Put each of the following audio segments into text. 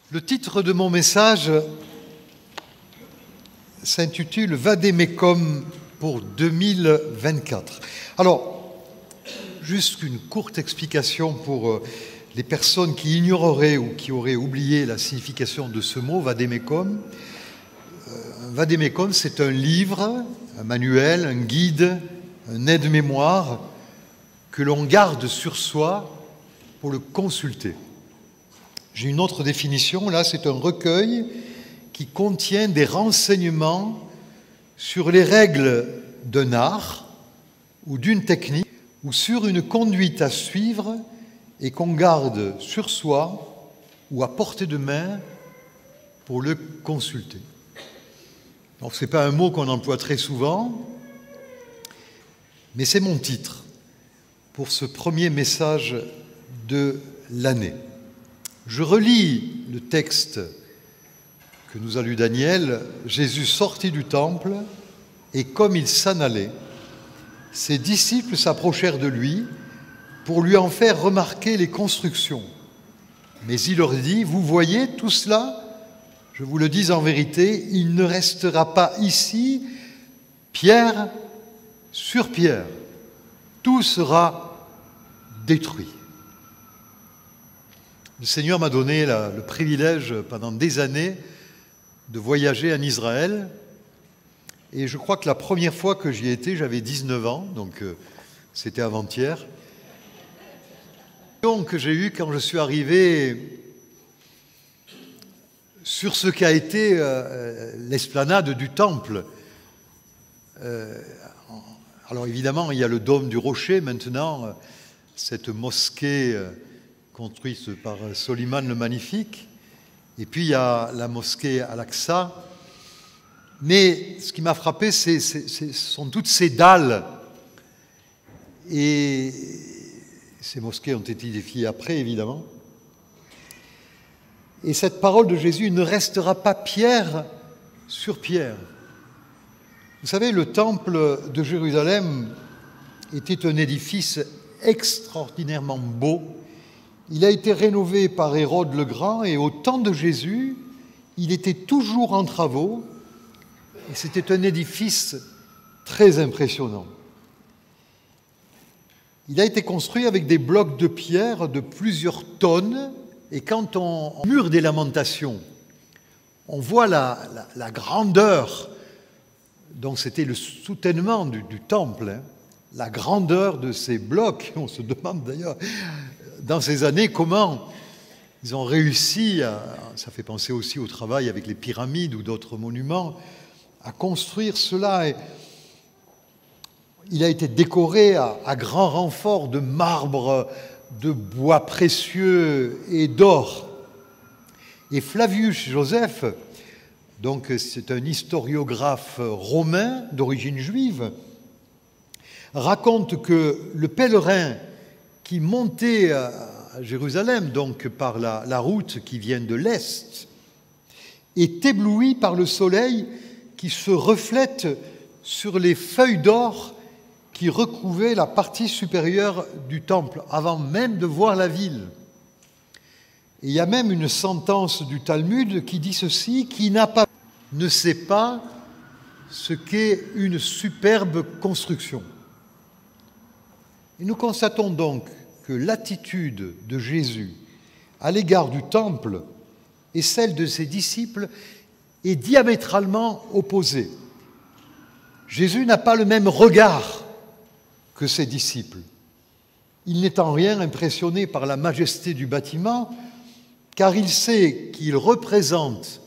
Le titre de mon message s'intitule « Vademecum pour 2024 ». Alors, juste une courte explication pour les personnes qui ignoreraient ou qui auraient oublié la signification de ce mot, Vademecum. Vademecum, c'est un livre, un manuel, un guide, un aide-mémoire que l'on garde sur soi pour le consulter. J'ai une autre définition, là, c'est un recueil qui contient des renseignements sur les règles d'un art ou d'une technique ou sur une conduite à suivre et qu'on garde sur soi ou à portée de main pour le consulter. Donc ce n'est pas un mot qu'on emploie très souvent, mais c'est mon titre pour ce premier message de l'année. Je relis le texte que nous a lu Daniel. Jésus sortit du temple et comme il s'en allait, ses disciples s'approchèrent de lui pour lui en faire remarquer les constructions. Mais il leur dit, « Vous voyez tout cela ? Je vous le dis en vérité, il ne restera pas ici pierre sur pierre. Tout sera détruit. » Le Seigneur m'a donné le privilège pendant des années de voyager en Israël. Et je crois que la première fois que j'y étais, j'avais 19 ans, donc c'était avant-hier. Que j'ai eu quand je suis arrivé sur ce qu'a été l'esplanade du temple. Alors évidemment, il y a le dôme du rocher maintenant, cette mosquée construite par Soliman le Magnifique, et puis il y a la mosquée Al-Aqsa. Mais ce qui m'a frappé, ce sont toutes ces dalles, et ces mosquées ont été édifiées après, évidemment. Et cette parole de Jésus ne restera pas pierre sur pierre. Vous savez, le temple de Jérusalem était un édifice extraordinairement beau. Il a été rénové par Hérode le Grand et au temps de Jésus, il était toujours en travaux et c'était un édifice très impressionnant. Il a été construit avec des blocs de pierre de plusieurs tonnes et quand on mur des Lamentations, on voit la grandeur, donc c'était le soutènement du temple, hein, la grandeur de ces blocs. On se demande d'ailleurs dans ces années comment ils ont réussi, ça fait penser aussi au travail avec les pyramides ou d'autres monuments, à construire cela. Et il a été décoré à grand renfort de marbre, de bois précieux et d'or. Et Flavius Joseph, donc c'est un historiographe romain d'origine juive, raconte que le pèlerin qui montait à Jérusalem, donc par la route qui vient de l'Est, est ébloui par le soleil qui se reflète sur les feuilles d'or qui recouvraient la partie supérieure du temple, avant même de voir la ville. Et il y a même une sentence du Talmud qui dit ceci, qui ne sait pas ce qu'est une superbe construction. Et nous constatons donc que l'attitude de Jésus à l'égard du temple et celle de ses disciples est diamétralement opposée. Jésus n'a pas le même regard que ses disciples. Il n'est en rien impressionné par la majesté du bâtiment, car il sait qu'il représente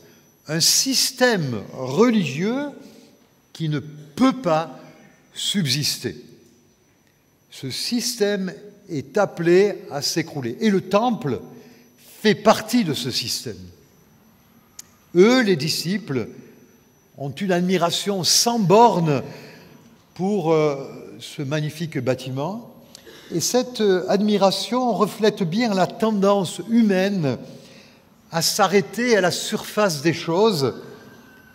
un système religieux qui ne peut pas subsister. Ce système est appelé à s'écrouler. Et le temple fait partie de ce système. Eux, les disciples, ont une admiration sans borne pour ce magnifique bâtiment. Et cette admiration reflète bien la tendance humaine à s'arrêter à la surface des choses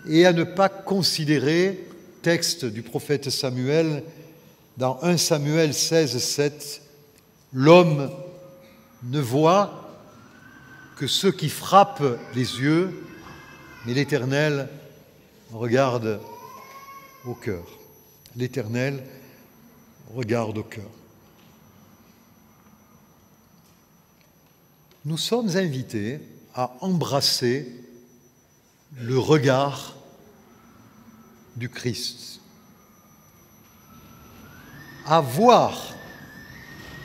et à ne pas considérer, texte du prophète Samuel, dans 1 Samuel 16, 7, « L'homme ne voit que ceux qui frappent les yeux, mais l'Éternel regarde au cœur. L'Éternel regarde au cœur. Nous sommes invités à embrasser le regard du Christ, à voir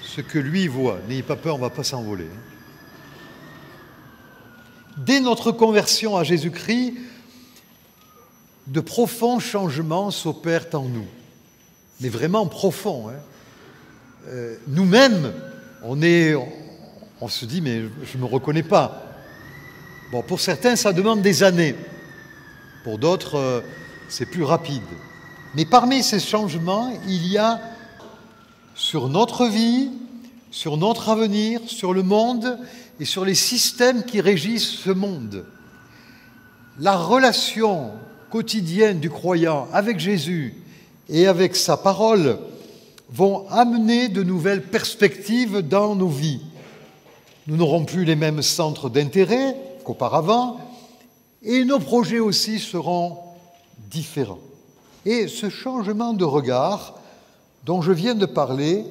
ce que lui voit. N'ayez pas peur, on ne va pas s'envoler. Dès notre conversion à Jésus-Christ, de profonds changements s'opèrent en nous, mais vraiment profonds. Nous-mêmes, on se dit, mais je ne me reconnais pas. Bon, pour certains, ça demande des années. Pour d'autres, c'est plus rapide. Mais parmi ces changements, il y a sur notre vie, sur notre avenir, sur le monde et sur les systèmes qui régissent ce monde. La relation quotidienne du croyant avec Jésus et avec sa parole vont amener de nouvelles perspectives dans nos vies. Nous n'aurons plus les mêmes centres d'intérêt qu'auparavant et nos projets aussi seront différents. Et ce changement de regard dont je viens de parler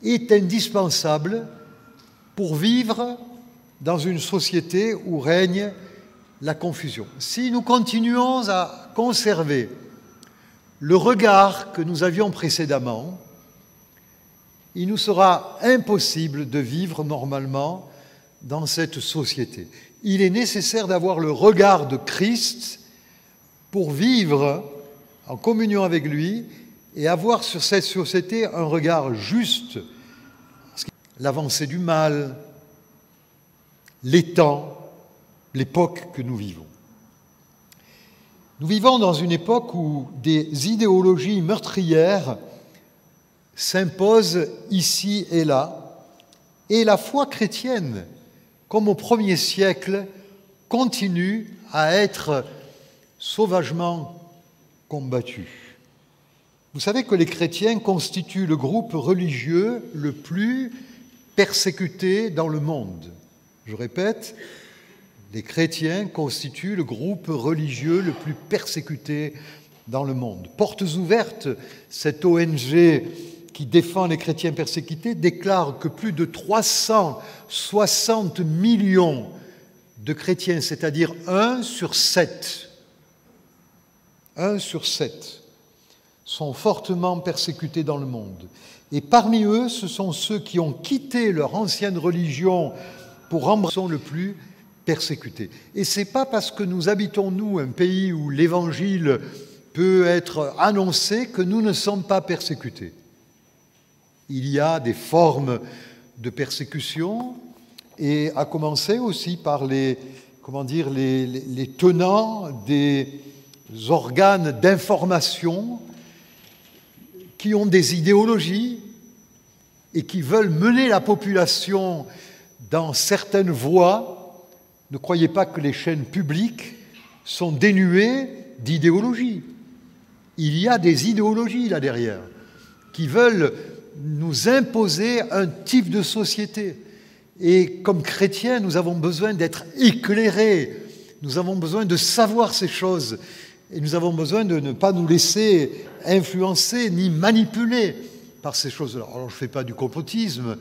est indispensable pour vivre dans une société où règne la confusion. Si nous continuons à conserver le regard que nous avions précédemment, il nous sera impossible de vivre normalement dans cette société. Il est nécessaire d'avoir le regard de Christ pour vivre en communion avec lui et avoir sur cette société un regard juste. L'avancée du mal, les temps, l'époque que nous vivons. Nous vivons dans une époque où des idéologies meurtrières s'imposent ici et là, et la foi chrétienne, comme au 1er siècle, continue à être sauvagement combattue. Vous savez que les chrétiens constituent le groupe religieux le plus persécuté dans le monde. Je répète, les chrétiens constituent le groupe religieux le plus persécuté dans le monde. Portes ouvertes, cette ONG qui défend les chrétiens persécutés, déclare que plus de 360 millions de chrétiens, c'est-à-dire 1 sur 7, sont fortement persécutés dans le monde. Et parmi eux, ce sont ceux qui ont quitté leur ancienne religion pour embrasser le plus persécutés. Et ce n'est pas parce que nous habitons, nous, un pays où l'évangile peut être annoncé que nous ne sommes pas persécutés. Il y a des formes de persécution, et à commencer aussi par les tenants des organes d'information qui ont des idéologies et qui veulent mener la population dans certaines voies. Ne croyez pas que les chaînes publiques sont dénuées d'idéologie. Il y a des idéologies là derrière qui veulent nous imposer un type de société. Et comme chrétiens, nous avons besoin d'être éclairés, nous avons besoin de savoir ces choses, et nous avons besoin de ne pas nous laisser influencer ni manipuler par ces choses-là. Alors je ne fais pas du complotisme,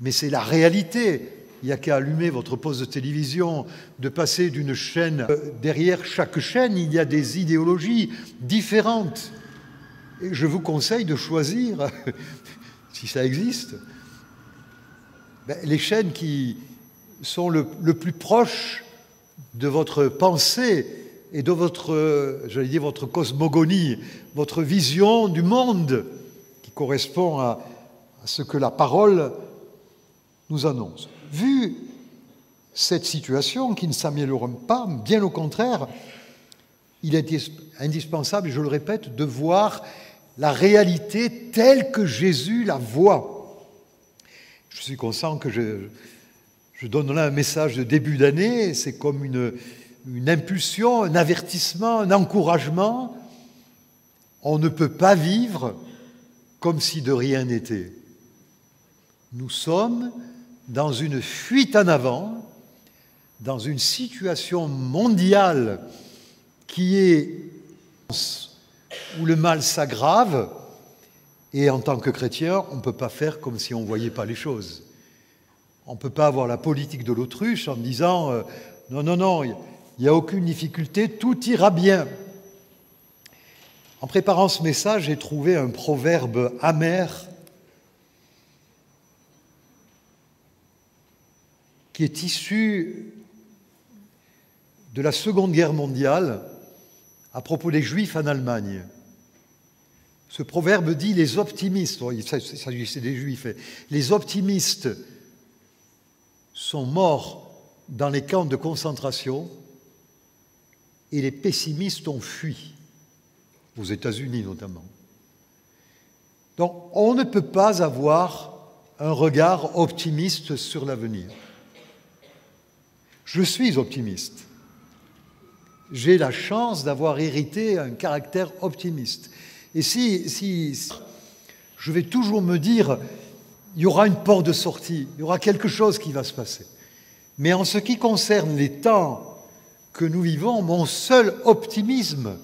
mais c'est la réalité. Il n'y a qu'à allumer votre poste de télévision, de passer d'une chaîne. Derrière chaque chaîne, il y a des idéologies différentes. Et je vous conseille de choisir, si ça existe, les chaînes qui sont le plus proches de votre pensée et de votre cosmogonie, votre vision du monde qui correspond à ce que la parole nous annonce. Vu cette situation qui ne s'améliore pas, bien au contraire, il est indispensable, et je le répète, de voir la réalité telle que Jésus la voit. Je suis conscient que je donne là un message de début d'année, c'est comme une impulsion, un avertissement, un encouragement. On ne peut pas vivre comme si de rien n'était. Nous sommes dans une fuite en avant dans une situation mondiale qui est où le mal s'aggrave, et en tant que chrétien, on ne peut pas faire comme si on ne voyait pas les choses. On ne peut pas avoir la politique de l'autruche en disant non, non, non, il n'y a aucune difficulté, tout ira bien. En préparant ce message, j'ai trouvé un proverbe amer qui est issu de la Seconde Guerre mondiale à propos des Juifs en Allemagne. Ce proverbe dit les optimistes, il s'agissait des Juifs, les optimistes sont morts dans les camps de concentration et les pessimistes ont fui, aux États-Unis notamment. Donc on ne peut pas avoir un regard optimiste sur l'avenir. Je suis optimiste. J'ai la chance d'avoir hérité un caractère optimiste. Et si je vais toujours me dire, il y aura une porte de sortie, il y aura quelque chose qui va se passer. Mais en ce qui concerne les temps que nous vivons, mon seul optimisme,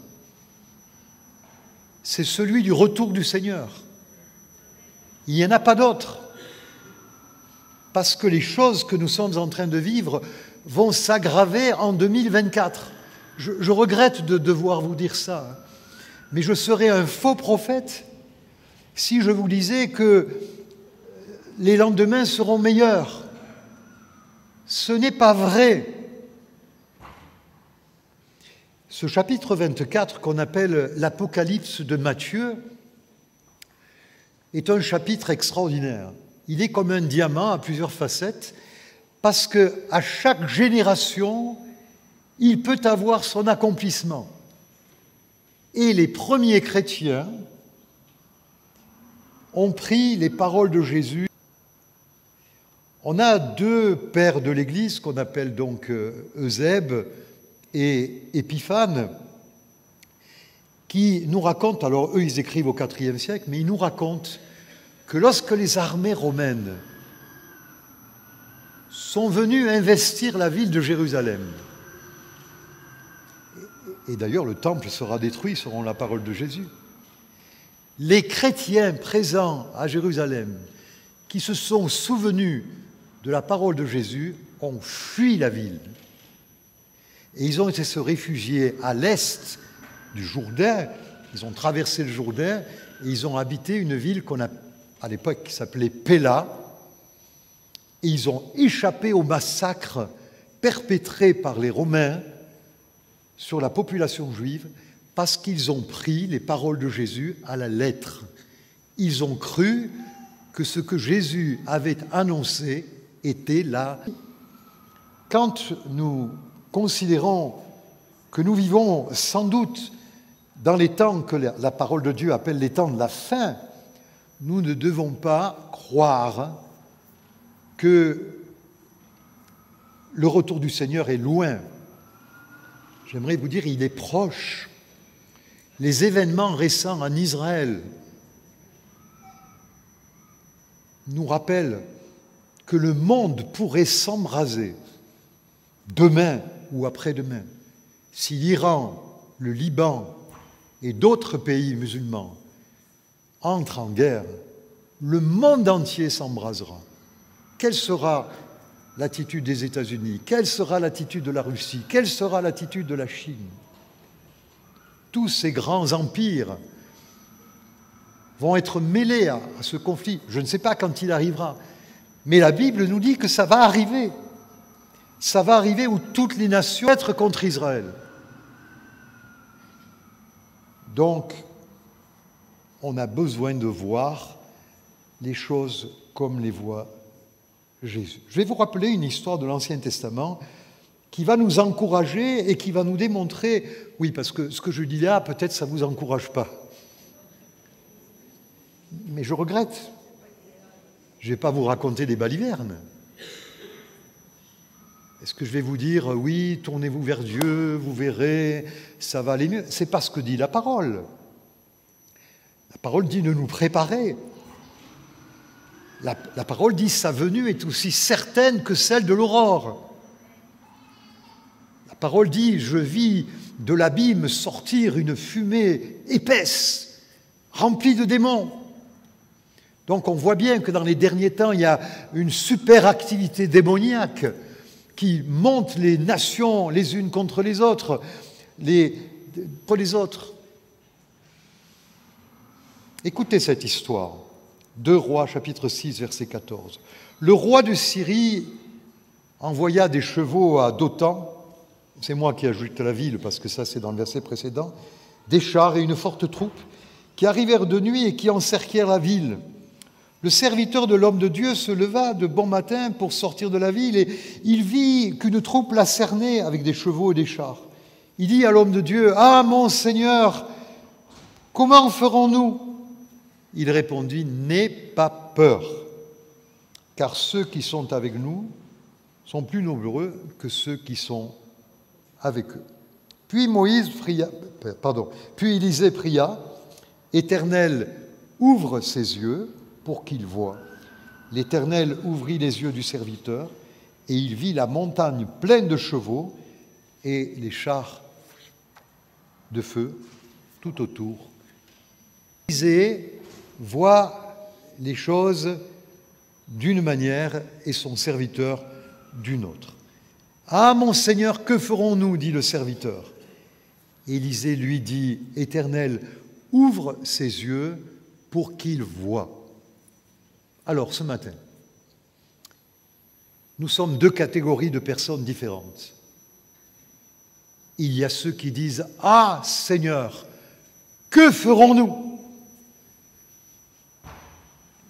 c'est celui du retour du Seigneur. Il n'y en a pas d'autre. Parce que les choses que nous sommes en train de vivre vont s'aggraver en 2024. Je regrette de devoir vous dire ça, mais je serais un faux prophète si je vous disais que les lendemains seront meilleurs. Ce n'est pas vrai. Ce chapitre 24 qu'on appelle l'Apocalypse de Matthieu est un chapitre extraordinaire. Il est comme un diamant à plusieurs facettes parce qu'à chaque génération, il peut avoir son accomplissement. Et les premiers chrétiens ont pris les paroles de Jésus. On a deux pères de l'Église qu'on appelle donc Eusèbe et Épiphane, qui nous racontent, alors eux ils écrivent au IVe siècle, mais ils nous racontent que lorsque les armées romaines sont venues investir la ville de Jérusalem, et d'ailleurs le temple sera détruit selon la parole de Jésus, les chrétiens présents à Jérusalem qui se sont souvenus de la parole de Jésus ont fui la ville. Et ils ont été se réfugier à l'est du Jourdain, ils ont traversé le Jourdain et ils ont habité une ville à l'époque qui s'appelait Péla, et ils ont échappé au massacre perpétré par les Romains sur la population juive parce qu'ils ont pris les paroles de Jésus à la lettre. Ils ont cru que ce que Jésus avait annoncé était là. Quand nous considérons que nous vivons sans doute dans les temps que la parole de Dieu appelle les temps de la fin, nous ne devons pas croire que le retour du Seigneur est loin. J'aimerais vous dire, il est proche. Les événements récents en Israël nous rappellent que le monde pourrait s'embraser demain ou après-demain si l'Iran, le Liban et d'autres pays musulmans entrent en guerre. Le monde entier s'embrasera. Quelle sera l'attitude des États-Unis? Quelle sera l'attitude de la Russie? Quelle sera l'attitude de la Chine? Tous ces grands empires vont être mêlés à ce conflit. Je ne sais pas quand il arrivera, mais la Bible nous dit que ça va arriver. Ça va arriver où toutes les nations vont être contre Israël. Donc, on a besoin de voir les choses comme les voit Jésus. Je vais vous rappeler une histoire de l'Ancien Testament qui va nous encourager et qui va nous démontrer, oui, parce que ce que je dis là, peut-être ça ne vous encourage pas. Mais je regrette. Je ne vais pas vous raconter des balivernes. Est-ce que je vais vous dire, oui, tournez-vous vers Dieu, vous verrez, ça va aller mieux? C'est pas ce que dit la parole. La parole dit de nous préparer. La parole dit sa venue est aussi certaine que celle de l'aurore. La parole dit, je vis de l'abîme sortir une fumée épaisse, remplie de démons. Donc on voit bien que dans les derniers temps, il y a une super activité démoniaque qui monte les nations les unes contre les autres, Écoutez cette histoire. 2 Rois, chapitre 6, verset 14. Le roi de Syrie envoya des chevaux à Dothan, c'est moi qui ajoute la ville parce que ça c'est dans le verset précédent, des chars et une forte troupe qui arrivèrent de nuit et qui encerclèrent la ville. Le serviteur de l'homme de Dieu se leva de bon matin pour sortir de la ville et il vit qu'une troupe la cernait avec des chevaux et des chars. Il dit à l'homme de Dieu, « Ah, mon Seigneur, comment ferons-nous » Il répondit, « N'aie pas peur, car ceux qui sont avec nous sont plus nombreux que ceux qui sont avec eux. » Puis Élisée pria, « Éternel, ouvre ses yeux pour qu'il voie. » L'Éternel ouvrit les yeux du serviteur, et il vit la montagne pleine de chevaux et les chars de feu tout autour. Élisée voit les choses d'une manière et son serviteur d'une autre. « Ah, mon Seigneur, que ferons-nous » dit le serviteur. Élisée lui dit, « Éternel, ouvre ses yeux pour qu'il voie. » Alors, ce matin, nous sommes 2 catégories de personnes différentes. Il y a ceux qui disent « Ah, Seigneur, que ferons-nous »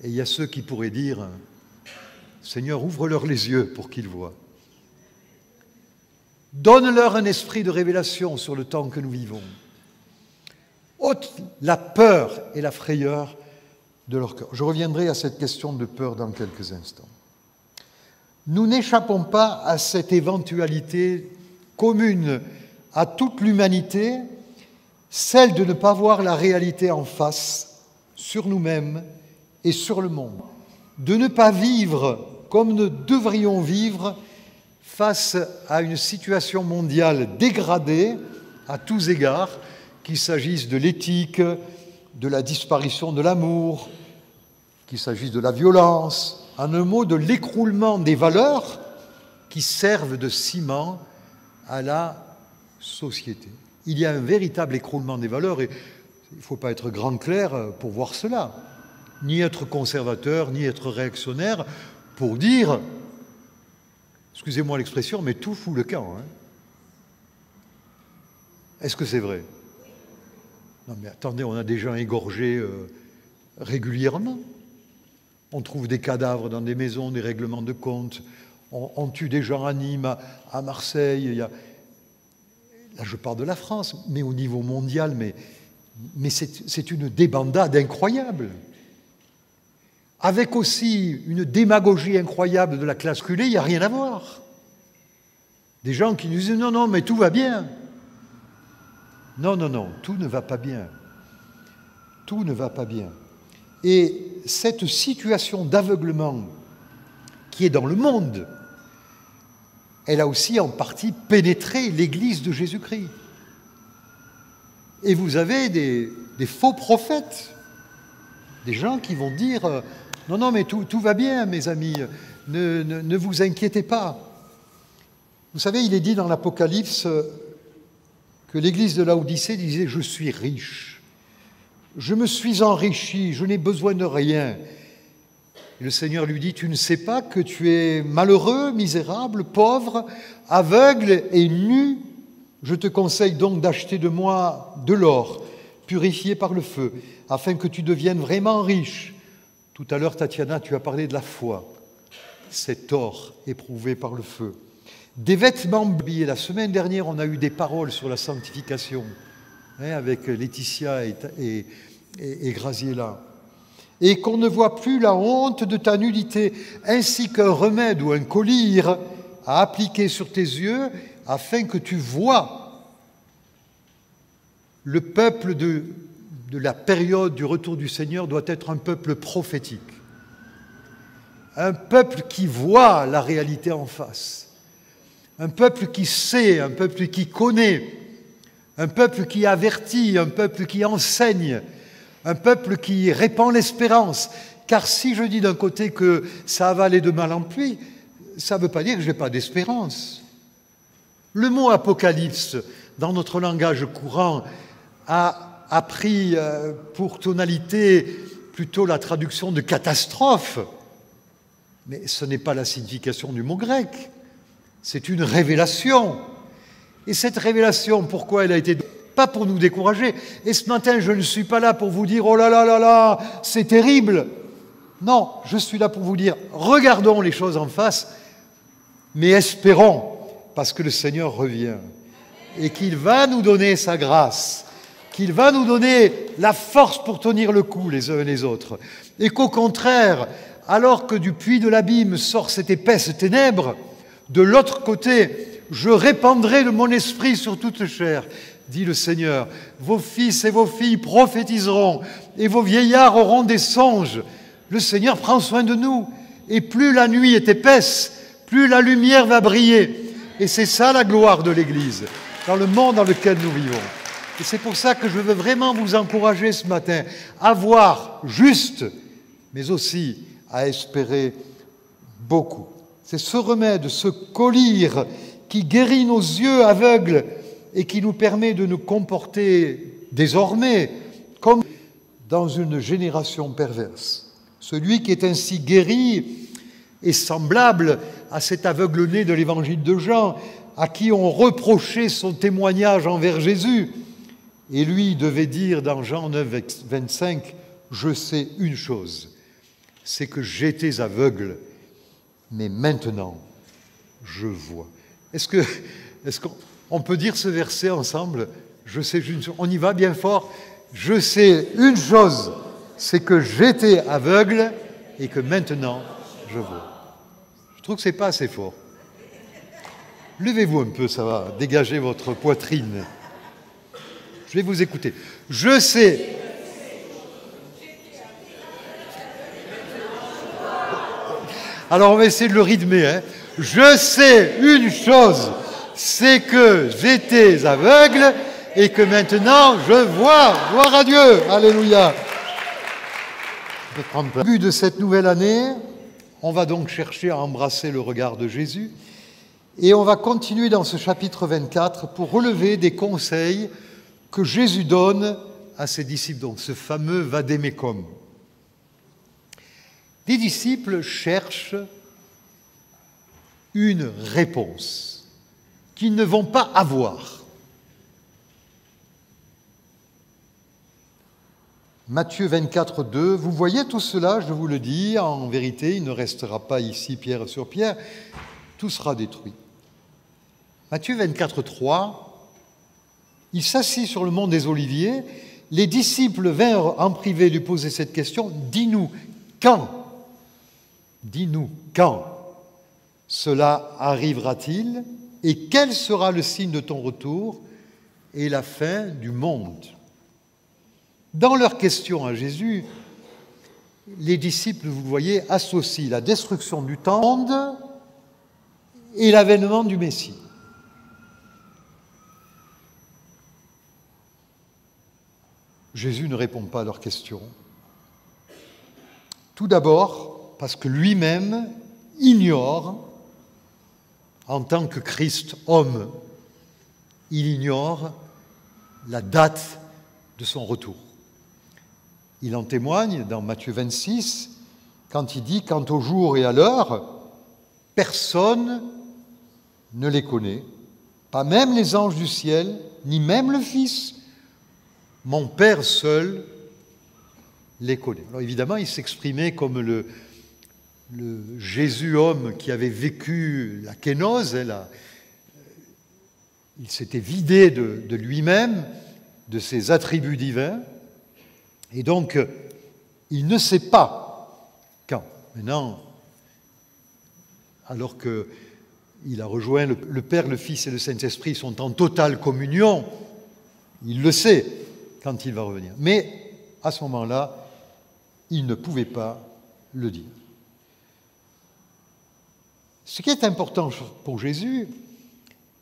Et il y a ceux qui pourraient dire « Seigneur, ouvre-leur les yeux pour qu'ils voient. Donne-leur un esprit de révélation sur le temps que nous vivons. Ôte la peur et la frayeur de leur cœur. » Je reviendrai à cette question de peur dans quelques instants. Nous n'échappons pas à cette éventualité commune à toute l'humanité, celle de ne pas voir la réalité en face, sur nous-mêmes et sur le monde. De ne pas vivre comme nous devrions vivre face à une situation mondiale dégradée à tous égards, qu'il s'agisse de l'éthique, de la disparition de l'amour, qu'il s'agisse de la violence, en un mot, de l'écroulement des valeurs qui servent de ciment à la société. Il y a un véritable écroulement des valeurs et il ne faut pas être grand clerc pour voir cela, ni être conservateur, ni être réactionnaire pour dire, excusez-moi l'expression, mais tout fout le camp. Hein. Est-ce que c'est vrai? Non mais attendez, on a des gens égorgés régulièrement. On trouve des cadavres dans des maisons, des règlements de compte. On tue des gens à Nîmes, à Marseille. Là, je parle de la France, mais au niveau mondial, mais c'est une débandade incroyable. Avec aussi une démagogie incroyable de la classe culée, il n'y a rien à voir. Des gens qui nous disent « Non, non, mais tout va bien ». Non, non, non, tout ne va pas bien. Tout ne va pas bien. Et cette situation d'aveuglement qui est dans le monde, elle a aussi en partie pénétré l'Église de Jésus-Christ. Et vous avez des faux prophètes, des gens qui vont dire « Non, non, mais tout va bien, mes amis, ne vous inquiétez pas ». Vous savez, il est dit dans l'Apocalypse que l'Église de Laodicée disait « Je suis riche, je me suis enrichi, je n'ai besoin de rien ». Et le Seigneur lui dit « Tu ne sais pas que tu es malheureux, misérable, pauvre, aveugle et nu ? Je te conseille donc d'acheter de moi de l'or, purifié par le feu, afin que tu deviennes vraiment riche. » Tout à l'heure, Tatiana, tu as parlé de la foi, cet or éprouvé par le feu. Des vêtements habillés. La semaine dernière, on a eu des paroles sur la sanctification, avec Laetitia et Graziella. Et qu'on ne voit plus la honte de ta nudité, ainsi qu'un remède ou un collier à appliquer sur tes yeux, afin que tu vois. Le peuple de la période du retour du Seigneur doit être un peuple prophétique. Un peuple qui voit la réalité en face. un peuple qui sait, un peuple qui connaît, un peuple qui avertit, un peuple qui enseigne, un peuple qui répand l'espérance. Car si je dis d'un côté que ça va aller de mal en pis, ça ne veut pas dire que je n'ai pas d'espérance. Le mot apocalypse, dans notre langage courant, a pris pour tonalité plutôt la traduction de catastrophe. Mais ce n'est pas la signification du mot grec. C'est une révélation. Et cette révélation, pourquoi elle a été... Pas pour nous décourager. Et ce matin, je ne suis pas là pour vous dire « Oh là là là là, c'est terrible !» Non, je suis là pour vous dire « Regardons les choses en face, mais espérons, parce que le Seigneur revient. Et qu'il va nous donner sa grâce, qu'il va nous donner la force pour tenir le coup les uns et les autres. Et qu'au contraire, alors que du puits de l'abîme sort cette épaisse ténèbre, de l'autre côté, je répandrai de mon esprit sur toute chair, dit le Seigneur. Vos fils et vos filles prophétiseront, et vos vieillards auront des songes. Le Seigneur prend soin de nous. Et plus la nuit est épaisse, plus la lumière va briller. Et c'est ça la gloire de l'Église, dans le monde dans lequel nous vivons. Et c'est pour ça que je veux vraiment vous encourager ce matin à voir juste, mais aussi à espérer beaucoup. C'est ce remède, ce collyre qui guérit nos yeux aveugles et qui nous permet de nous comporter désormais comme dans une génération perverse. Celui qui est ainsi guéri est semblable à cet aveugle-né de l'évangile de Jean, à qui on reprochait son témoignage envers Jésus. Et lui devait dire dans Jean 9, 25, « Je sais une chose, c'est que j'étais aveugle, mais maintenant, je vois. » Est-ce qu'on peut dire ce verset ensemble? Je sais une chose. On y va bien fort. Je sais une chose, c'est que j'étais aveugle et que maintenant, je vois. Je trouve que ce n'est pas assez fort. Levez-vous un peu, ça va dégager votre poitrine. Je vais vous écouter. Je sais. Alors on va essayer de le rythmer. Hein. Je sais une chose, c'est que j'étais aveugle et que maintenant je vois. Gloire à Dieu. Alléluia. Au début de cette nouvelle année, on va donc chercher à embrasser le regard de Jésus et on va continuer dans ce chapitre 24 pour relever des conseils que Jésus donne à ses disciples, donc ce fameux vadémécum. Les disciples cherchent une réponse qu'ils ne vont pas avoir. Matthieu 24, 2, vous voyez tout cela, je vous le dis, en vérité, il ne restera pas ici pierre sur pierre, tout sera détruit. Matthieu 24, 3, il s'assit sur le mont des Oliviers, les disciples vinrent en privé lui poser cette question, dis-nous quand cela arrivera-t-il et quel sera le signe de ton retour et la fin du monde? Dans leur question à Jésus, les disciples, vous le voyez, associent la destruction du temple et l'avènement du Messie. Jésus ne répond pas à leurs questions. Tout d'abord, parce que lui-même ignore, en tant que Christ homme, il ignore la date de son retour. Il en témoigne dans Matthieu 26, quand il dit « Quant au jour et à l'heure, personne ne les connaît, pas même les anges du ciel, ni même le Fils. Mon Père seul les connaît. » Alors évidemment, il s'exprimait comme le Jésus homme qui avait vécu la kénose. Il s'était vidé de lui-même, de ses attributs divins. Et donc, il ne sait pas quand. Maintenant, alors qu'il a rejoint le Père, le Fils et le Saint-Esprit sont en totale communion, il le sait quand il va revenir. Mais à ce moment-là, il ne pouvait pas le dire. Ce qui est important pour Jésus,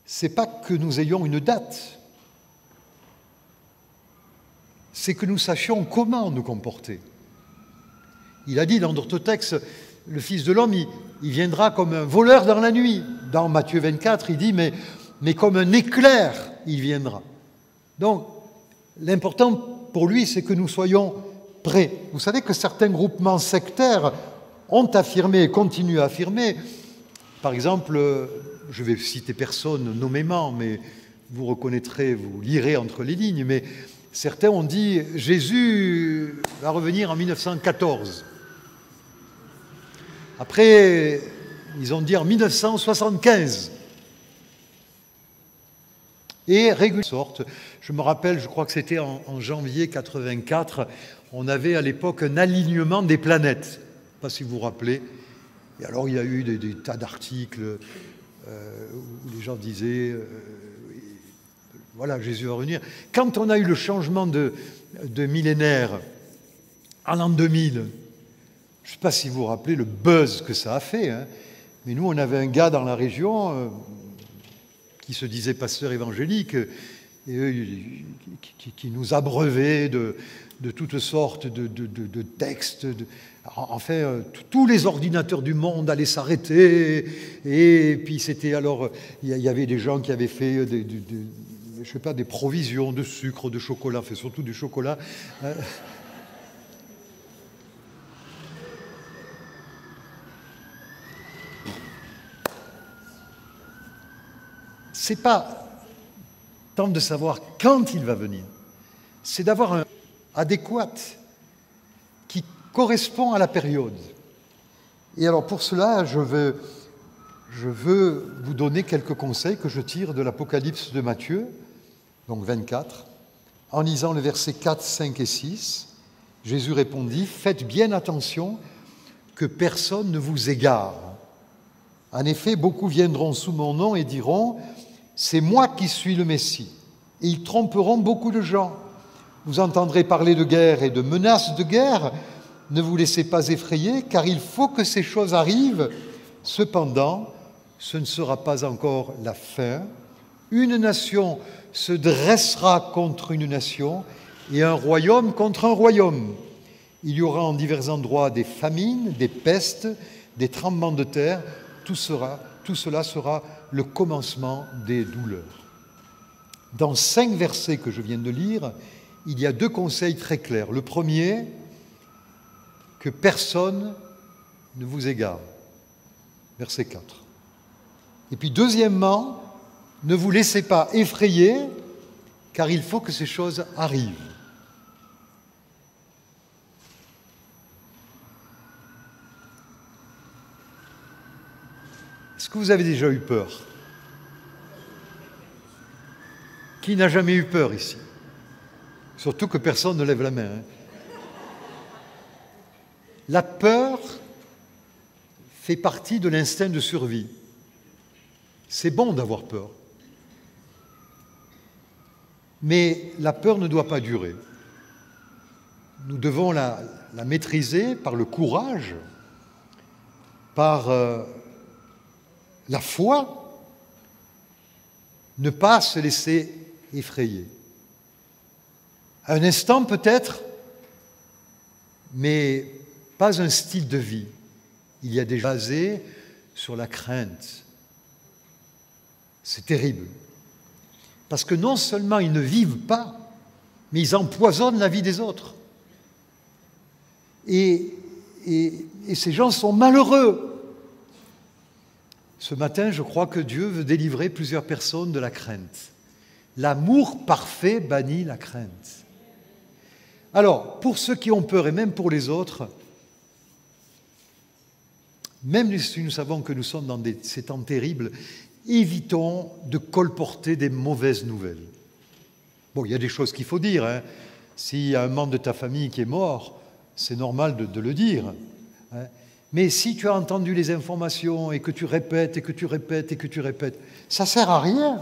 c'est pas que nous ayons une date, c'est que nous sachions comment nous comporter. Il a dit dans d'autres textes, le Fils de l'homme, il viendra comme un voleur dans la nuit. Dans Matthieu 24, il dit, mais comme un éclair, il viendra. Donc, l'important pour lui, c'est que nous soyons prêts. Vous savez que certains groupements sectaires ont affirmé et continuent à affirmer, par exemple, je vais citer personne nommément, mais vous reconnaîtrez, vous lirez entre les lignes, mais certains ont dit « Jésus va revenir en 1914 ». Après, ils ont dit en 1975. Et régulièrement, je me rappelle, je crois que c'était en janvier 84, on avait à l'époque un alignement des planètes. Je ne sais pas si vous vous rappelez. Et alors il y a eu des tas d'articles où les gens disaient voilà, Jésus va revenir. Quand on a eu le changement de millénaire en l'an 2000, je ne sais pas si vous vous rappelez le buzz que ça a fait, hein, mais nous on avait un gars dans la région qui se disait pasteur évangélique et qui nous abreuvait de toutes sortes de textes. Enfin, tous les ordinateurs du monde allaient s'arrêter. Et puis c'était alors, il y avait des gens qui avaient fait je sais pas, des provisions de sucre, de chocolat, enfin surtout du chocolat. C'est pas tant de savoir quand il va venir, c'est d'avoir un adéquat qui correspond à la période. Et alors pour cela, je veux vous donner quelques conseils que je tire de l'Apocalypse de Matthieu, donc 24. En lisant les versets 4, 5 et 6, Jésus répondit « Faites bien attention que personne ne vous égare. En effet, beaucoup viendront sous mon nom et diront « C'est moi qui suis le Messie ». Et ils tromperont beaucoup de gens. Vous entendrez parler de guerre et de menaces de guerre. Ne vous laissez pas effrayer, car il faut que ces choses arrivent. Cependant, ce ne sera pas encore la fin. Une nation se dressera contre une nation et un royaume contre un royaume. Il y aura en divers endroits des famines, des pestes, des tremblements de terre. Tout cela sera le commencement des douleurs. Dans 5 versets que je viens de lire, il y a 2 conseils très clairs. Le premier, que personne ne vous égare. Verset 4. Et puis deuxièmement, ne vous laissez pas effrayer, car il faut que ces choses arrivent. Est-ce que vous avez déjà eu peur? Qui n'a jamais eu peur ici? Surtout que personne ne lève la main. La peur fait partie de l'instinct de survie. C'est bon d'avoir peur. Mais la peur ne doit pas durer. Nous devons la maîtriser par le courage, par la foi, ne pas se laisser effrayer. Un instant peut-être, mais pas un style de vie. Il y a déjà basé sur la crainte. C'est terrible. Parce que non seulement ils ne vivent pas, mais ils empoisonnent la vie des autres. Et ces gens sont malheureux. Ce matin, je crois que Dieu veut délivrer plusieurs personnes de la crainte. L'amour parfait bannit la crainte. Alors, pour ceux qui ont peur et même pour les autres, même si nous savons que nous sommes dans ces temps terribles, évitons de colporter des mauvaises nouvelles. Bon, il y a des choses qu'il faut dire. Hein. S'il y a un membre de ta famille qui est mort, c'est normal de le dire. Hein. Mais si tu as entendu les informations et que tu répètes et que tu répètes et que tu répètes, ça ne sert à rien.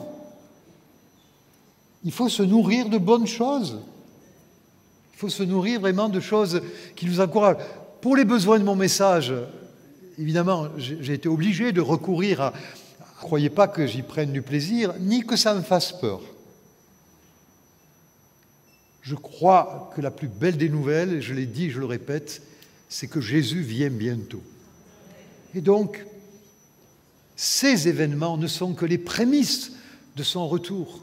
Il faut se nourrir de bonnes choses. Il faut se nourrir vraiment de choses qui nous encouragent. Pour les besoins de mon message, évidemment, j'ai été obligé de recourir Ne croyez pas que j'y prenne du plaisir, ni que ça me fasse peur. Je crois que la plus belle des nouvelles, je l'ai dit, je le répète, c'est que Jésus vient bientôt. Et donc, ces événements ne sont que les prémices de son retour.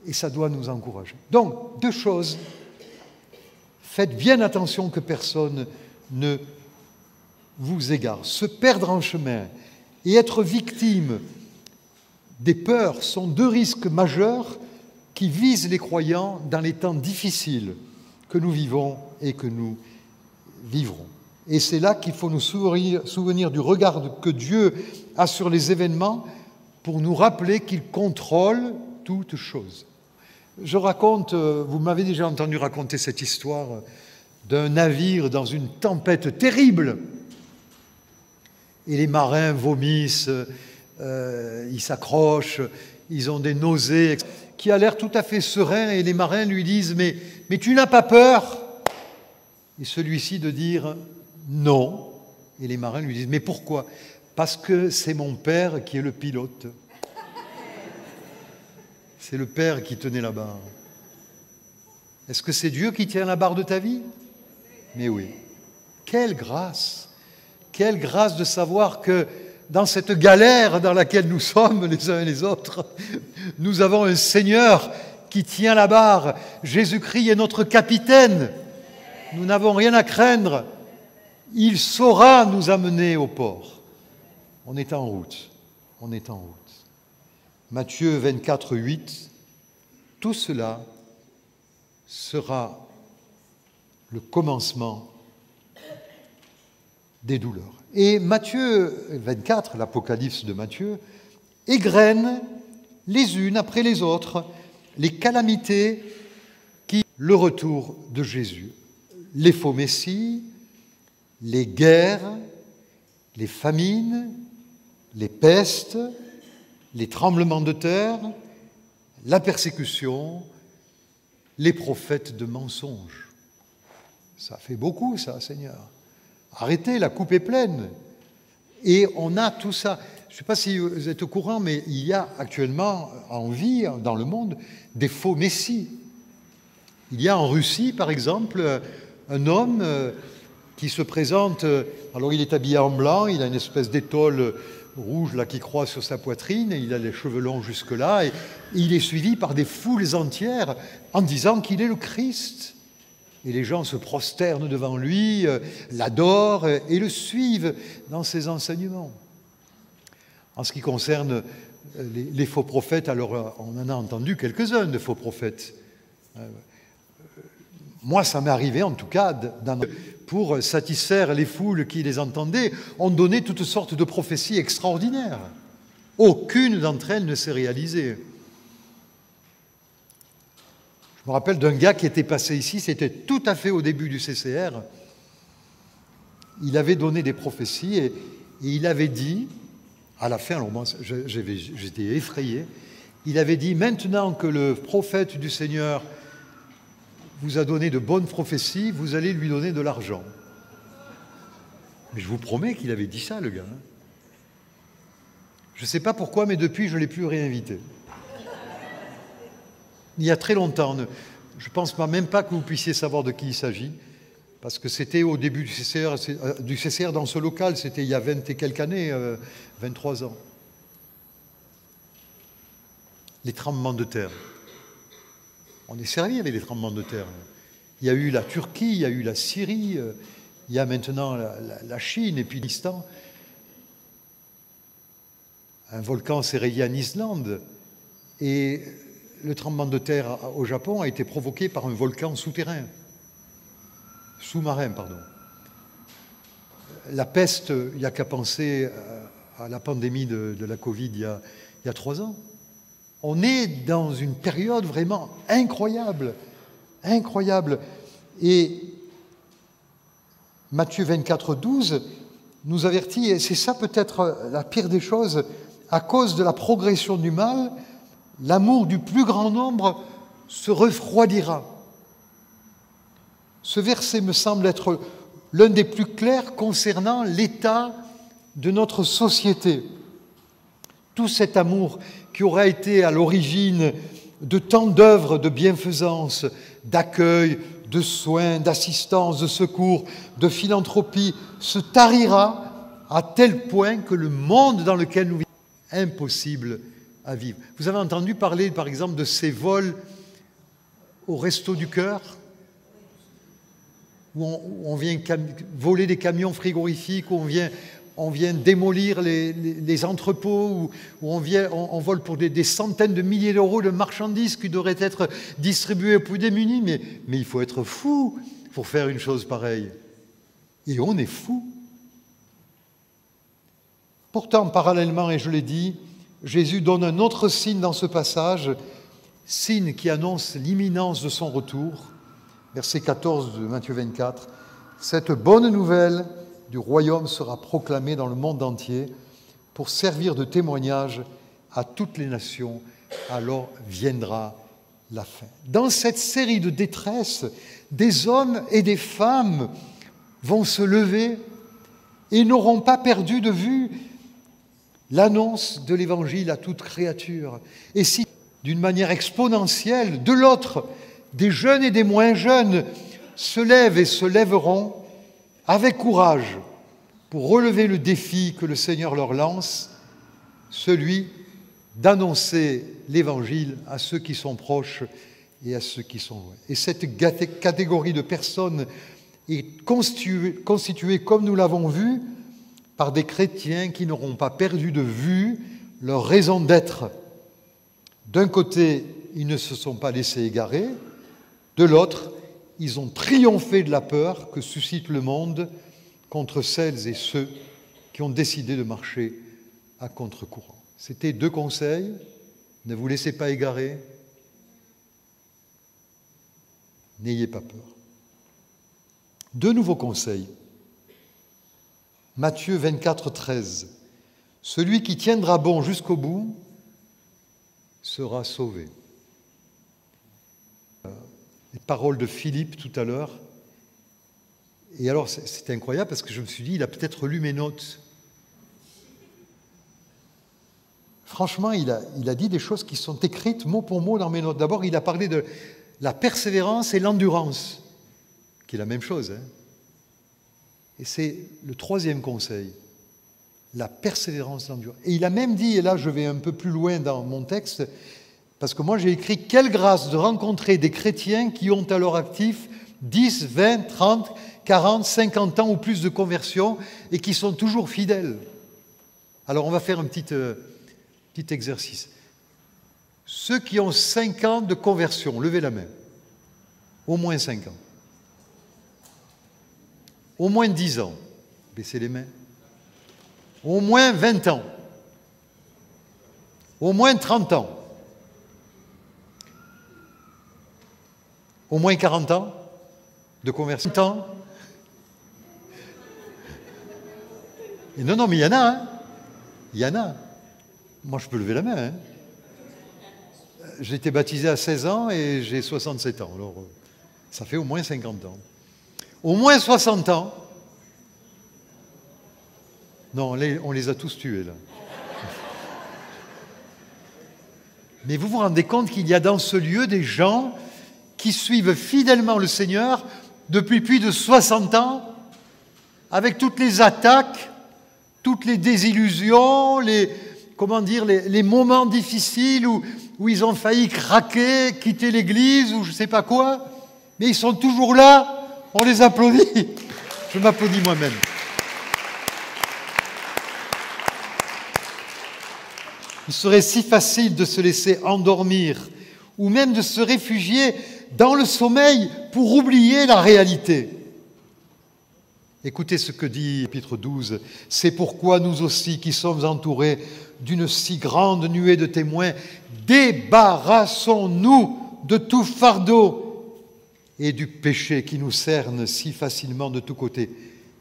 Et ça doit nous encourager. Donc, 2 choses. Faites bien attention que personne ne vous égare. Se perdre en chemin et être victime des peurs sont 2 risques majeurs qui visent les croyants dans les temps difficiles que nous vivons et que nous vivrons. Et c'est là qu'il faut nous souvenir du regard que Dieu a sur les événements pour nous rappeler qu'il contrôle toutes choses. Je raconte, vous m'avez déjà entendu raconter cette histoire d'un navire dans une tempête terrible. Et les marins vomissent, ils s'accrochent, ils ont des nausées, qui a l'air tout à fait serein, et les marins lui disent « Mais tu n'as pas peur ?» Et celui-ci de dire « Non ». Et les marins lui disent « Mais pourquoi ?»« Parce que c'est mon père qui est le pilote. » C'est le père qui tenait la barre. Est-ce que c'est Dieu qui tient la barre de ta vie? Mais oui. Quelle grâce! Quelle grâce de savoir que dans cette galère dans laquelle nous sommes les uns et les autres, nous avons un Seigneur qui tient la barre. Jésus-Christ est notre capitaine. Nous n'avons rien à craindre. Il saura nous amener au port. On est en route. On est en route. Matthieu 24, 8. Tout cela sera le commencement des douleurs. Et Matthieu 24, l'Apocalypse de Matthieu, égrène les unes après les autres les calamités qui le retour de Jésus. Les faux messies, les guerres, les famines, les pestes, les tremblements de terre, la persécution, les prophètes de mensonges. Ça fait beaucoup, ça, Seigneur. Arrêtez, la coupe est pleine. Et on a tout ça. Je ne sais pas si vous êtes au courant, mais il y a actuellement en vie, dans le monde, des faux messies. Il y a en Russie, par exemple, un homme qui se présente, alors il est habillé en blanc, il a une espèce d'étole rouge là, qui croît sur sa poitrine, et il a les cheveux longs jusque-là, et il est suivi par des foules entières en disant qu'il est le Christ. Et les gens se prosternent devant lui, l'adorent et le suivent dans ses enseignements. En ce qui concerne les faux prophètes, alors on en a entendu quelques-uns de faux prophètes. Moi, ça m'est arrivé en tout cas, pour satisfaire les foules qui les entendaient, on donnait toutes sortes de prophéties extraordinaires. Aucune d'entre elles ne s'est réalisée. Je me rappelle d'un gars qui était passé ici, c'était tout à fait au début du CCR. Il avait donné des prophéties et il avait dit, à la fin, alors moi j'étais effrayé, il avait dit « Maintenant que le prophète du Seigneur vous a donné de bonnes prophéties, vous allez lui donner de l'argent. » Mais je vous promets qu'il avait dit ça, le gars. Je ne sais pas pourquoi, mais depuis, je ne l'ai plus réinvité. Il y a très longtemps, je ne pense même pas que vous puissiez savoir de qui il s'agit, parce que c'était au début du CCR dans ce local, c'était il y a 20 et quelques années, 23 ans. Les tremblements de terre. On est servi avec les tremblements de terre. Il y a eu la Turquie, il y a eu la Syrie, il y a maintenant la Chine et puis l'Istan. Un volcan s'est rayé en Islande et le tremblement de terre au Japon a été provoqué par un volcan sous-marin. La peste, il n'y a qu'à penser à la pandémie de la Covid il y a 3 ans. On est dans une période vraiment incroyable, incroyable. Et Matthieu 24, 12 nous avertit, et c'est ça peut-être la pire des choses, à cause de la progression du mal, l'amour du plus grand nombre se refroidira. Ce verset me semble être l'un des plus clairs concernant l'état de notre société. tout cet amour qui aura été à l'origine de tant d'œuvres de bienfaisance, d'accueil, de soins, d'assistance, de secours, de philanthropie, se tarira à tel point que le monde dans lequel nous vivons est impossible à vivre. Vous avez entendu parler, par exemple, de ces vols au Resto du Cœur, où on vient voler des camions frigorifiques, où on vient démolir les entrepôts, où on vole pour des centaines de milliers d'euros de marchandises qui devraient être distribuées aux plus démunis. Mais il faut être fou pour faire une chose pareille. Et on est fou. Pourtant, parallèlement, et je l'ai dit, Jésus donne un autre signe dans ce passage, signe qui annonce l'imminence de son retour. Verset 14 de Matthieu 24. « Cette bonne nouvelle du royaume sera proclamée dans le monde entier pour servir de témoignage à toutes les nations. Alors viendra la fin. » Dans cette série de détresse, des hommes et des femmes vont se lever et n'auront pas perdu de vue l'annonce de l'Évangile à toute créature. Et si, d'une manière exponentielle, de l'autre, des jeunes et des moins jeunes se lèvent et se lèveront avec courage pour relever le défi que le Seigneur leur lance, celui d'annoncer l'Évangile à ceux qui sont proches et à ceux qui sont loin. Et cette catégorie de personnes est constituée, comme nous l'avons vu, par des chrétiens qui n'auront pas perdu de vue leur raison d'être. D'un côté, ils ne se sont pas laissés égarer, de l'autre, ils ont triomphé de la peur que suscite le monde contre celles et ceux qui ont décidé de marcher à contre-courant. C'était 2 conseils. Ne vous laissez pas égarer. N'ayez pas peur. 2 nouveaux conseils. Matthieu 24, 13. Celui qui tiendra bon jusqu'au bout sera sauvé. Les paroles de Philippe tout à l'heure. Et alors, c'est incroyable parce que je me suis dit, il a peut-être lu mes notes. Franchement, il a dit des choses qui sont écrites mot pour mot dans mes notes. D'abord, il a parlé de la persévérance et l'endurance, qui est la même chose, hein. Et c'est le 3e conseil, la persévérance, l'endurance. Et il a même dit, et là je vais un peu plus loin dans mon texte, parce que moi j'ai écrit « Quelle grâce de rencontrer des chrétiens qui ont à leur actif 10, 20, 30, 40, 50 ans ou plus de conversion et qui sont toujours fidèles. » Alors on va faire un petit exercice. Ceux qui ont 5 ans de conversion, levez la main. Au moins 5 ans. Au moins 10 ans, baissez les mains. Au moins 20 ans. Au moins 30 ans. Au moins 40 ans de conversion. 20 ans. Et non, mais il y en a, hein. Il y en a. Moi, je peux lever la main, hein. J'ai été baptisé à 16 ans et j'ai 67 ans. Alors, ça fait au moins 50 ans. Au moins 60 ans. Non, on les a tous tués, là. Mais vous vous rendez compte qu'il y a dans ce lieu des gens qui suivent fidèlement le Seigneur depuis plus de 60 ans, avec toutes les attaques, toutes les désillusions, les moments difficiles où ils ont failli craquer, quitter l'église ou je ne sais pas quoi, mais ils sont toujours là. On les applaudit. Je m'applaudis moi-même. Il serait si facile de se laisser endormir ou même de se réfugier dans le sommeil pour oublier la réalité. Écoutez ce que dit chapitre 12. « C'est pourquoi nous aussi, qui sommes entourés d'une si grande nuée de témoins, débarrassons-nous de tout fardeau et du péché qui nous cerne si facilement de tous côtés. »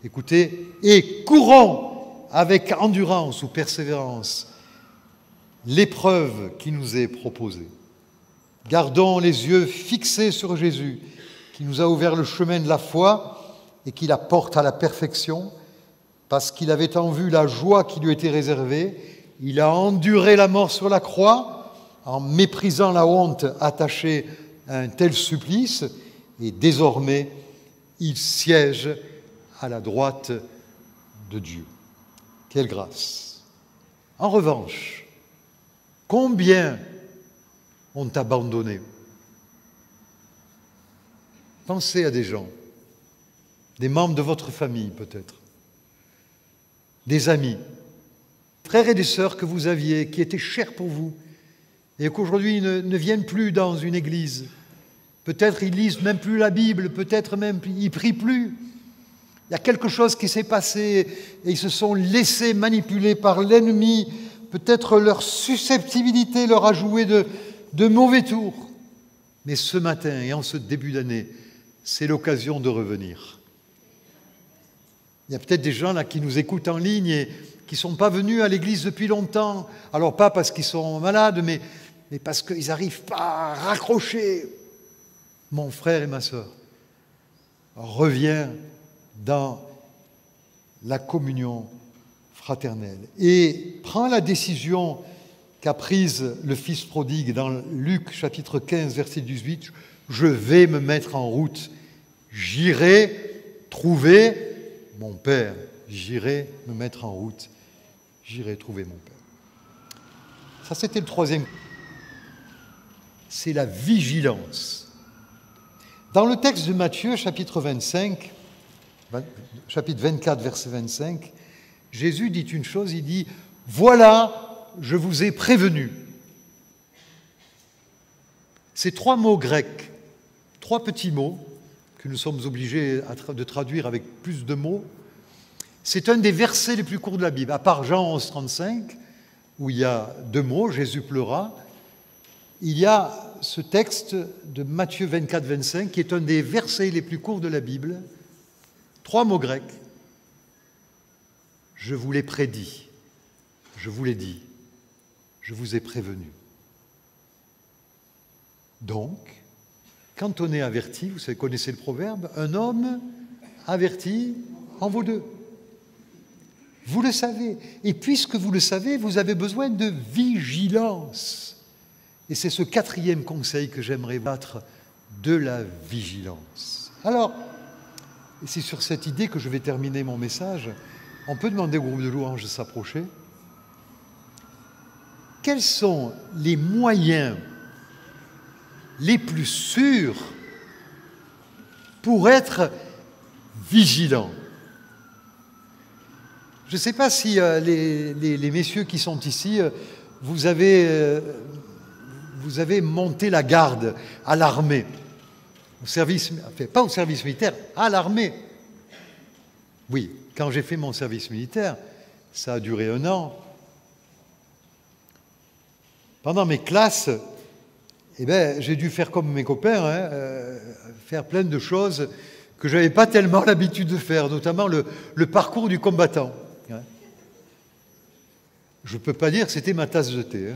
Écoutez, « et courons avec endurance ou persévérance l'épreuve qui nous est proposée. Gardons les yeux fixés sur Jésus, qui nous a ouvert le chemin de la foi et qui la porte à la perfection, parce qu'il avait en vue la joie qui lui était réservée, Il a enduré la mort sur la croix en méprisant la honte attachée à un tel supplice, et désormais, il siège à la droite de Dieu. Quelle grâce! En revanche, combien ont abandonné? Pensez à des gens, des membres de votre famille peut-être, des amis, frères et des sœurs que vous aviez, qui étaient chers pour vous, et qu'aujourd'hui ils ne viennent plus dans une église. Peut-être ils lisent même plus la Bible, peut-être même ils prient plus. Il y a quelque chose qui s'est passé et ils se sont laissés manipuler par l'ennemi. Peut-être leur susceptibilité leur a joué de mauvais tours. Mais ce matin et en ce début d'année, c'est l'occasion de revenir. Il y a peut-être des gens là qui nous écoutent en ligne et qui ne sont pas venus à l'église depuis longtemps. Alors pas parce qu'ils sont malades, mais parce qu'ils n'arrivent pas à raccrocher. Mon frère et ma sœur, reviens dans la communion fraternelle et prends la décision qu'a prise le fils prodigue dans Luc chapitre 15 verset 18. Je vais me mettre en route, j'irai trouver mon Père, j'irai me mettre en route, j'irai trouver mon Père. Ça c'était le troisième. C'est la vigilance. Dans le texte de Matthieu, chapitre 24, verset 25, Jésus dit une chose, il dit « Voilà, je vous ai prévenu ». Ces trois mots grecs, trois petits mots, que nous sommes obligés de traduire avec plus de mots, c'est un des versets les plus courts de la Bible, à part Jean 11, 35, où il y a deux mots, Jésus pleura. Il y a ce texte de Matthieu 24, 25, qui est un des versets les plus courts de la Bible. Trois mots grecs. Je vous l'ai prédit, je vous l'ai dit, je vous ai prévenu. Donc, quand on est averti, vous connaissez le proverbe, un homme averti en vaut deux. Vous le savez. Et puisque vous le savez, vous avez besoin de vigilance. Et c'est ce quatrième conseil que j'aimerais battre, de la vigilance. Alors, et c'est sur cette idée que je vais terminer mon message. On peut demander au groupe de louanges de s'approcher. Quels sont les moyens les plus sûrs pour être vigilant? Je ne sais pas si les messieurs qui sont ici, vous avez monté la garde à l'armée, au service, enfin, pas au service militaire, à l'armée. Oui, quand j'ai fait mon service militaire, ça a duré 1 an. Pendant mes classes, j'ai dû faire comme mes copains, faire plein de choses que je n'avais pas tellement l'habitude de faire, notamment le parcours du combattant. Je ne peux pas dire que c'était ma tasse de thé.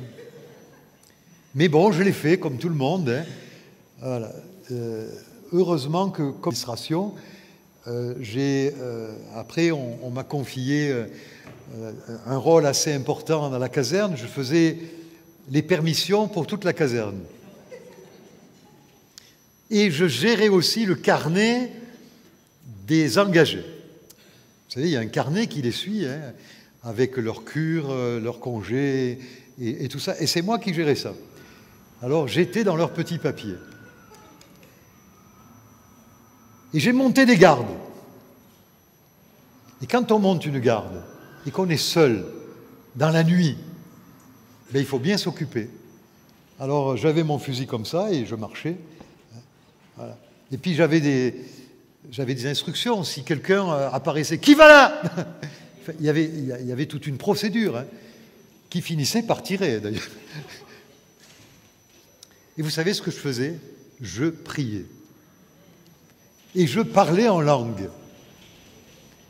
Mais bon, je l'ai fait comme tout le monde. Voilà. Heureusement que, comme administration, après, on m'a confié un rôle assez important dans la caserne. Je faisais les permissions pour toute la caserne. Et je gérais aussi le carnet des engagés. Vous savez, il y a un carnet qui les suit, avec leur cure, leur congé et tout ça. Et c'est moi qui gérais ça. Alors j'étais dans leurs petits papiers. Et j'ai monté des gardes. Et quand on monte une garde et qu'on est seul dans la nuit, il faut bien s'occuper. Alors j'avais mon fusil comme ça et je marchais. Voilà. Et puis j'avais des instructions. Si quelqu'un apparaissait, qui va là? Il y avait toute une procédure qui finissait par tirer d'ailleurs. Et vous savez ce que je faisais? Je priais. Et je parlais en langue.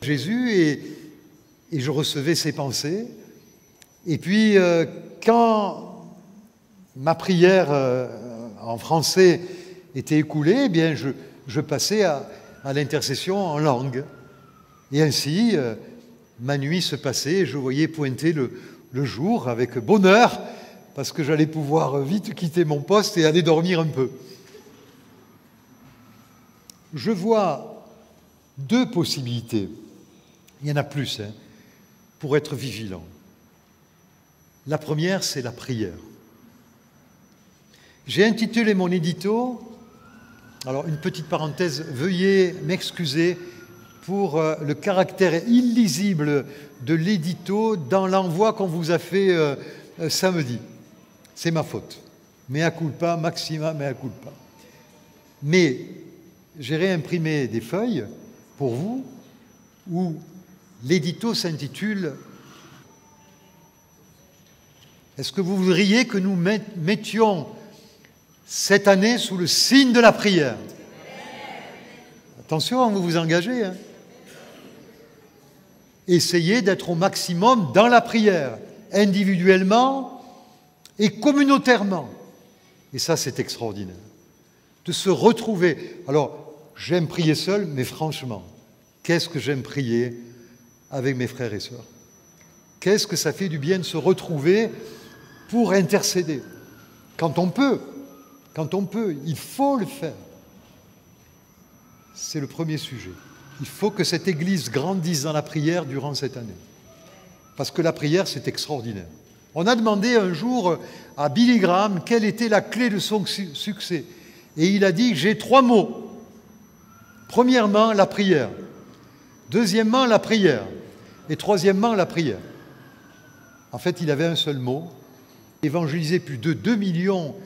Jésus, et je recevais ses pensées. Et puis, quand ma prière en français était écoulée, eh bien, je passais à l'intercession en langue. Et ainsi, ma nuit se passait et je voyais pointer le jour avec bonheur, parce que j'allais pouvoir vite quitter mon poste et aller dormir un peu. Je vois deux possibilités, il y en a plus, pour être vigilant. La première, c'est la prière. J'ai intitulé mon édito, alors une petite parenthèse, veuillez m'excuser pour le caractère illisible de l'édito dans l'envoi qu'on vous a fait samedi. C'est ma faute. Mea culpa, maxima mea culpa. Mais j'ai réimprimé des feuilles pour vous où l'édito s'intitule « Est-ce que vous voudriez que nous mettions cette année sous le signe de la prière ?» Attention, vous vous engagez. Essayez d'être au maximum dans la prière, individuellement et communautairement. Et ça, c'est extraordinaire. De se retrouver. Alors, j'aime prier seul, mais franchement, qu'est-ce que j'aime prier avec mes frères et sœurs? Qu'est-ce que ça fait du bien de se retrouver pour intercéder? Quand on peut, il faut le faire. C'est le premier sujet. Il faut que cette Église grandisse dans la prière durant cette année. Parce que la prière, c'est extraordinaire. On a demandé un jour à Billy Graham quelle était la clé de son succès. Et il a dit, j'ai 3 mots. Premièrement, la prière. Deuxièmement, la prière. Et troisièmement, la prière. En fait, il avait un seul mot. Évangéliser plus de 2 millions,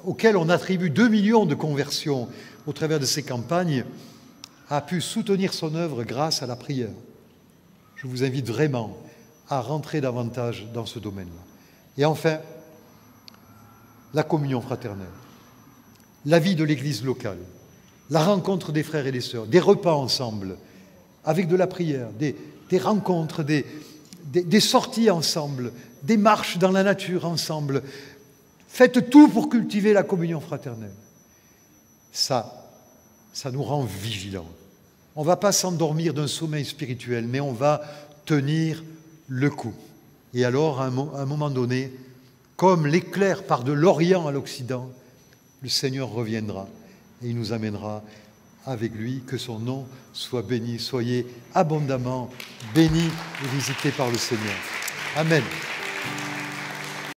auquel on attribue 2 millions de conversions au travers de ces campagnes, a pu soutenir son œuvre grâce à la prière. Je vous invite vraiment à rentrer davantage dans ce domaine-là. Et enfin, la communion fraternelle, la vie de l'Église locale, la rencontre des frères et des sœurs, des repas ensemble, avec de la prière, des rencontres, des sorties ensemble, des marches dans la nature ensemble. Faites tout pour cultiver la communion fraternelle. Ça nous rend vigilants. On ne va pas s'endormir d'un sommeil spirituel, mais on va tenir le coup. Et alors, à un moment donné, comme l'éclair part de l'Orient à l'Occident, le Seigneur reviendra et il nous amènera avec lui. Que son nom soit béni. Soyez abondamment bénis et visités par le Seigneur. Amen.